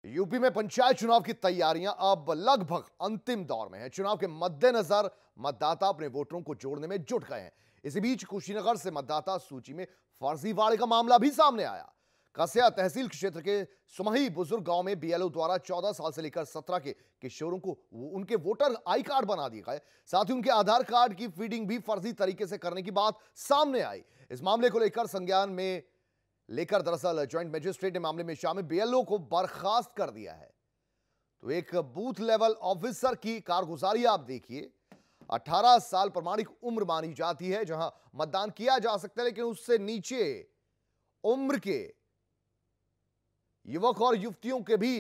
UP में पंचायत चुनाव की तैयारियां अब लगभग अंतिम दौर में है। चुनाव के मद्देनजर मतदाता अपने वोटरों को जोड़ने में जुट गए हैं। इसी बीच कुशीनगर से मतदाता सूची में फर्जीवाड़े का मामला भी सामने आया। कसिया तहसील क्षेत्र के सुमही बुजुर्ग गांव में बीएलओ द्वारा 14 साल से लेकर 17 के किशोरों को उनके वोटर आई कार्ड बना दिए गए। साथ ही उनके आधार कार्ड की फीडिंग भी फर्जी तरीके से करने की बात सामने आई। इस मामले को लेकर संज्ञान में लेकर दरअसल ज्वाइंट मजिस्ट्रेट ने मामले में शामिल बीएलओ को बर्खास्त कर दिया है। तो एक बूथ लेवल ऑफिसर की कारगुजारी आप देखिए। 18 साल प्रमाणिक उम्र मानी जाती है जहां मतदान किया जा सकता है, लेकिन उससे नीचे उम्र के युवक और युवतियों के भी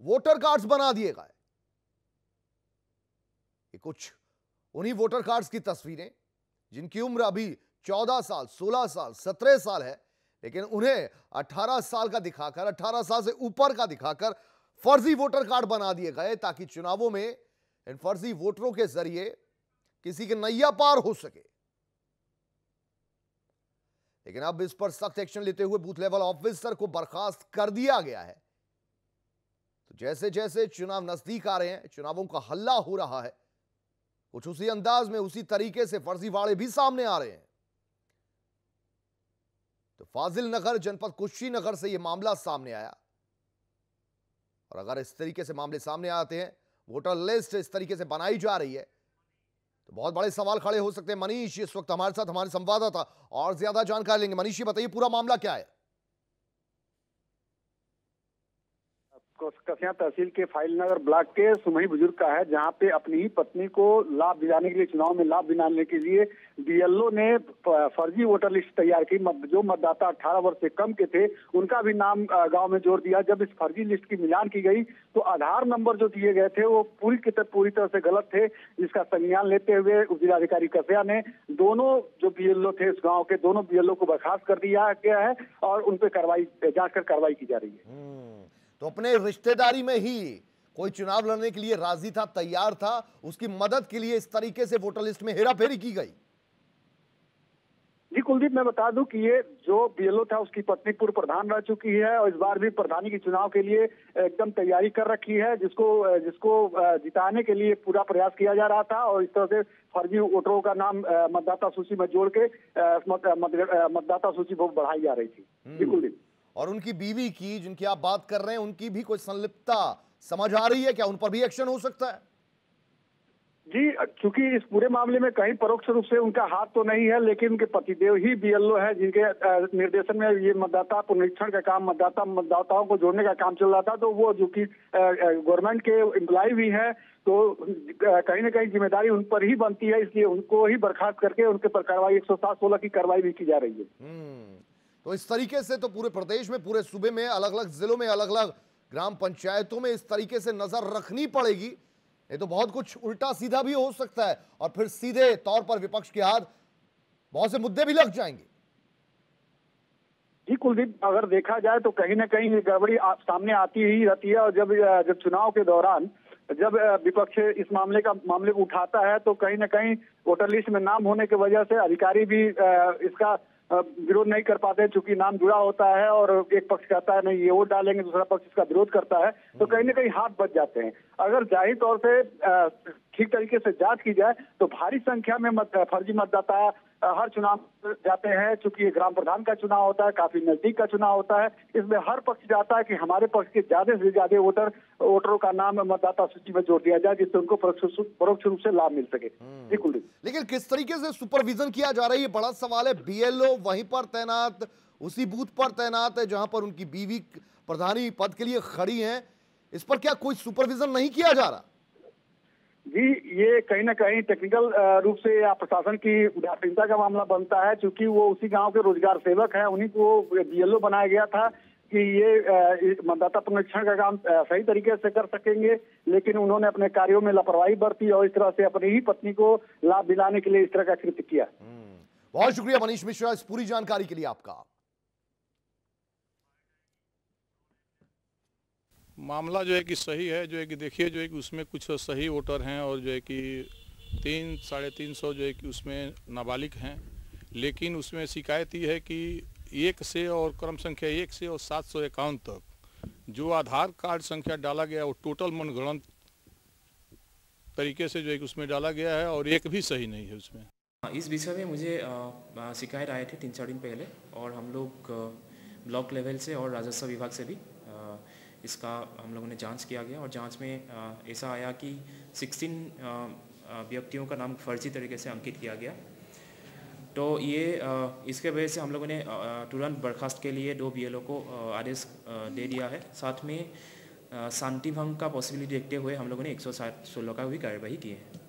वोटर कार्ड्स बना दिए गए। ये कुछ उन्हीं वोटर कार्ड्स की तस्वीरें जिनकी उम्र अभी 14 साल, 16 साल, 17 साल है, लेकिन उन्हें 18 साल का दिखाकर, 18 साल से ऊपर का दिखाकर फर्जी वोटर कार्ड बना दिए गए ताकि चुनावों में इन फर्जी वोटरों के जरिए किसी के नैया पार हो सके। लेकिन अब इस पर सख्त एक्शन लेते हुए बूथ लेवल ऑफिसर को बर्खास्त कर दिया गया है। तो जैसे जैसे चुनाव नजदीक आ रहे हैं, चुनावों का हल्ला हो रहा है, कुछ उसी अंदाज में, उसी तरीके से फर्जीवाड़े भी सामने आ रहे हैं। तो फाजिल नगर जनपद कुशीनगर से यह मामला सामने आया। और अगर इस तरीके से मामले सामने आते हैं, वोटर लिस्ट इस तरीके से बनाई जा रही है, तो बहुत बड़े सवाल खड़े हो सकते हैं। मनीष इस वक्त हमारे साथ, हमारे संवाददाता, और ज्यादा जानकारी लेंगे। मनीष, बताइए पूरा मामला क्या है? कसिया तहसील के फाइल नगर ब्लॉक के सुमही बुजुर्ग का है, जहां पे अपनी ही पत्नी को लाभ दिलाने के लिए, चुनाव में लाभ दिलाने के लिए बीएलओ ने फर्जी वोटर लिस्ट तैयार की। जो मतदाता 18 वर्ष से कम के थे उनका भी नाम गांव में जोड़ दिया। जब इस फर्जी लिस्ट की मिलान की गई तो आधार नंबर जो दिए गए थे वो पूरी तरह से गलत थे, जिसका संज्ञान लेते हुए उप जिलाधिकारी कसिया ने दोनों जो बीएलओ थे इस गाँव के, दोनों बीएलओ को बर्खास्त कर दिया गया है और उन पर जांच कर कार्रवाई की जा रही है। तो अपने रिश्तेदारी में ही कोई चुनाव लड़ने के लिए राजी था, तैयार था, उसकी मदद के लिए इस तरीके से वोटर लिस्ट में हेराफेरी की गई। जी कुलदीप, मैं बता दूं कि ये जो बीएलओ था उसकी पत्नी पूर्व प्रधान रह चुकी है और इस बार भी प्रधानी के चुनाव के लिए एकदम तैयारी कर रखी है, जिसको जिताने के लिए पूरा प्रयास किया जा रहा था। और इस तरह से फर्जी वोटरों का नाम मतदाता सूची में जोड़ के मतदाता सूची बहुत बढ़ाई जा रही थी। जी कुलदीप, और उनकी बीवी की, जिनकी आप बात कर रहे हैं, उनकी भी कोई संलिप्तता समझ आ रही है क्या? उन पर भी एक्शन हो सकता है? जी, चूंकि इस पूरे मामले में कहीं परोक्ष रूप से उनका हाथ तो नहीं है, लेकिन उनके पतिदेव ही बीएलओ है, जिनके निर्देशन में ये मतदाता पुनरीक्षण का काम, मतदाताओं को जोड़ने का काम चल रहा था। तो वो जो कि गवर्नमेंट के एम्प्लॉय भी है, तो कहीं ना कहीं जिम्मेदारी उन पर ही बनती है, इसलिए उनको ही बर्खास्त करके उनके पर कार्रवाई 107-16 की कार्रवाई भी की जा रही है। तो इस तरीके से तो पूरे प्रदेश में, पूरे सूबे में, अलग अलग जिलों में, अलग अलग ग्राम पंचायतों में इस तरीके से नजर रखनी पड़ेगी। ये तो बहुत कुछ उल्टा सीधा भी हो सकता है और फिर सीधे तौर पर विपक्ष के हाथ बहुत से मुद्दे भी लग जाएंगे। जी कुलदीप, अगर देखा जाए तो कहीं ना कहीं गड़बड़ी सामने आती ही रहती है। और जब चुनाव के दौरान जब विपक्ष इस मामले को उठाता है तो कहीं ना कहीं वोटर लिस्ट में नाम होने की वजह से अधिकारी भी इसका विरोध नहीं कर पाते, चूंकि नाम जुड़ा होता है और एक पक्ष कहता है नहीं ये वोट डालेंगे, दूसरा पक्ष इसका विरोध करता है, तो कहीं ना कहीं हाथ बच जाते हैं। अगर जाहिर तौर से ठीक तरीके से जांच की जाए तो भारी संख्या में फर्जी मतदाता हर चुनाव जाते हैं। चूंकि ये ग्राम प्रधान का चुनाव होता है, काफी नजदीक का चुनाव होता है, इसमें हर पक्ष चाहता है कि हमारे पक्ष के ज्यादा से ज्यादा वोटरों का नाम मतदाता सूची में जोड़ दिया जाए, जिससे उनको परोक्ष रूप से लाभ मिल सके। जी कुलदीप, लेकिन किस तरीके से सुपरविजन किया जा रहा है, ये बड़ा सवाल है। बीएलओ वहीं पर तैनात, उसी बूथ पर तैनात है जहां पर उनकी बीवी प्रधानी पद के लिए खड़ी है, इस पर क्या कोई सुपरविजन नहीं किया जा रहा? जी, ये कहीं ना कहीं टेक्निकल रूप से या प्रशासन की उदासीनता का मामला बनता है, क्योंकि वो उसी गांव के रोजगार सेवक हैं, उन्हीं को बीएलओ बनाया गया था कि ये मतदाता पुनरीक्षण का काम सही तरीके से कर सकेंगे, लेकिन उन्होंने अपने कार्यों में लापरवाही बरती और इस तरह से अपनी ही पत्नी को लाभ दिलाने के लिए इस तरह का कृत्य किया। बहुत शुक्रिया मनीष मिश्रा इस पूरी जानकारी के लिए आपका। मामला जो है कि सही है, जो है कि देखिए जो है कि उसमें कुछ सही वोटर हैं और जो है कि 300-350 जो है कि उसमें नाबालिग हैं, लेकिन उसमें शिकायत ये है कि 1 से और क्रम संख्या 1 से और 751 तक जो आधार कार्ड संख्या डाला गया वो टोटल मनगढ़ंत तरीके से जो है कि उसमें डाला गया है और एक भी सही नहीं है उसमें। इस विषय में मुझे शिकायत आए थे 3-4 दिन पहले और हम लोग ब्लॉक लेवल से और राजस्व विभाग से भी इसका हम लोगों ने जांच किया गया और जांच में ऐसा आया कि 16 व्यक्तियों का नाम फर्जी तरीके से अंकित किया गया। तो ये इसके वजह से हम लोगों ने तुरंत बर्खास्त के लिए 2 BLO को आदेश दे दिया है। साथ में शांति भंग का पॉसिबिलिटी देखते हुए हम लोगों ने 116 का भी कार्रवाई की है।